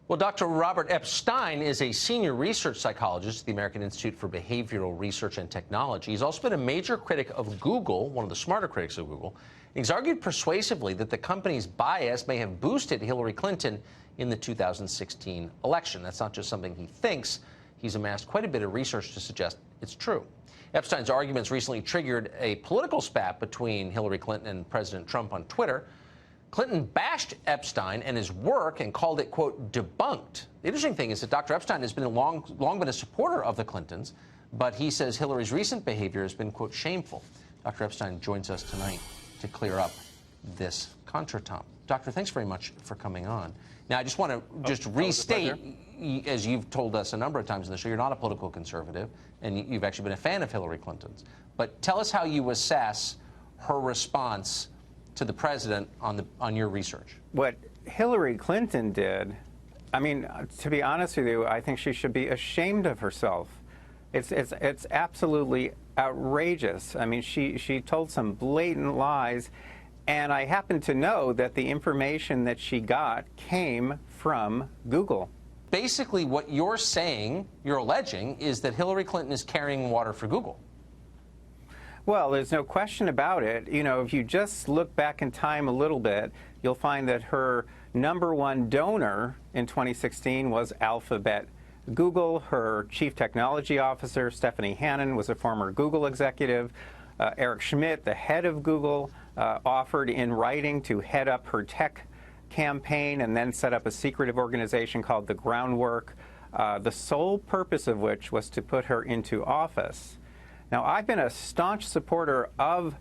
Well, Dr. Robert Epstein is a senior research psychologist at the American Institute for Behavioral Research and Technology. He's also been a major critic of Google, one of the smarter critics of Google. He's argued persuasively that the company's bias may have boosted Hilary Clinton in the 2016 election. That's not just something he thinks. He's amassed quite a bit of research to suggest it's true. Epstein's arguments recently triggered a political spat between Hilary Clinton and President Trump on Twitter. Clinton bashed Epstein and his work and called it, quote, debunked. The interesting thing is that Dr. Epstein has been long been a supporter of the Clintons, but he says Hillary's recent behavior has been, quote, shameful. Dr. Epstein joins us tonight to clear up this contretemps. Doctor, thanks very much for coming on. Now, I just want to restate, as you've told us a number of times in the show, you're not a political conservative, and you've actually been a fan of Hillary Clinton's. But tell us how you assess her response to the president on your research. What Hillary Clinton did, I mean, to be honest with you, I think she should be ashamed of herself. It's absolutely outrageous. I mean, she told some blatant lies, and I happen to know that the information that she got came from Google. Basically, what you're saying, you're alleging, is that Hillary Clinton is carrying water for Google. Well, there's no question about it. You know, if you just look back in time a little bit, you'll find that her #1 donor in 2016 was Alphabet. Google, her chief technology officer, Stephanie Hannon, was a former Google executive. Eric Schmidt, the head of Google, offered in writing to head up her tech campaign and then set up a secretive organization called The Groundwork, the sole purpose of which was to put her into office. Now, I've been a staunch supporter of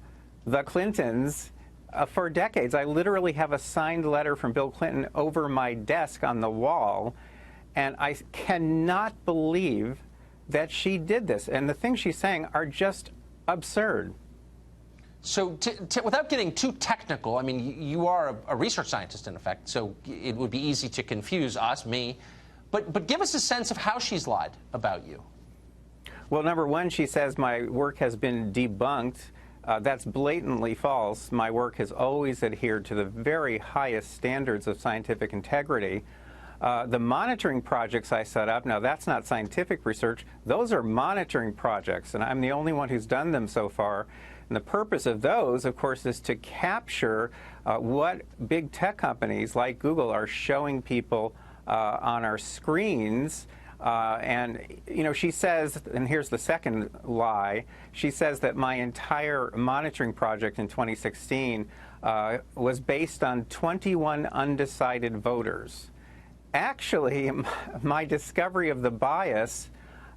the Clintons for decades. I literally have a signed letter from Bill Clinton over my desk on the wall, and I cannot believe that she did this. And the things she's saying are just absurd. So without getting too technical, I mean, you are a research scientist, in effect, so it would be easy to confuse us, me. But give us a sense of how she's lied about you. Well, #1, she says my work has been debunked. That's blatantly false. My work has always adhered to the very highest standards of scientific integrity. The monitoring projects I set up, now that's not scientific research, those are monitoring projects, and I'm the only one who's done them so far. And the purpose of those, of course, is to capture what big tech companies like Google are showing people on our screens. And, you know, she says, and here's the second lie, she says that my entire monitoring project in 2016 was based on 21 undecided voters. Actually, my discovery of the bias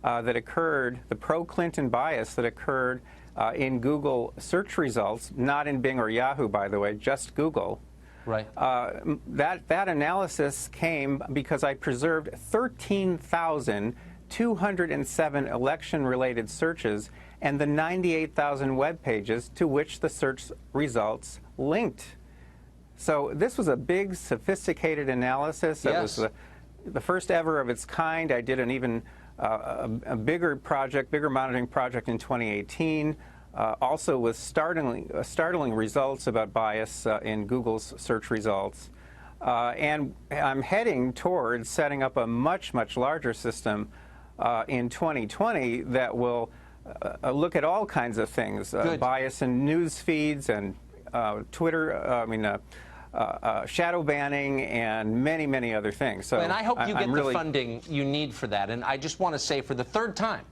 that occurred, the pro-Clinton bias that occurred in Google search results, not in Bing or Yahoo, by the way, just Google. Right. That analysis came because I preserved 13,207 election-related searches and the 98,000 web pages to which the search results linked. So this was a big, sophisticated analysis. Yes. It was the first ever of its kind. I did an even a bigger project, bigger monitoring project in 2018. Also with startling results about bias in Google's search results. And I'm heading towards setting up a much, much larger system in 2020 that will look at all kinds of things, bias in news feeds and Twitter, shadow banning and many, many other things. So, and I hope you get the funding you need for that. And I just want to say for the third time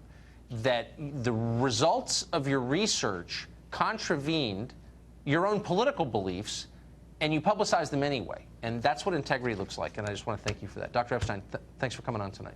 that the results of your research contravened your own political beliefs, and you publicize them anyway. And that's what integrity looks like. And I just want to thank you for that. Dr. Epstein, thanks for coming on tonight.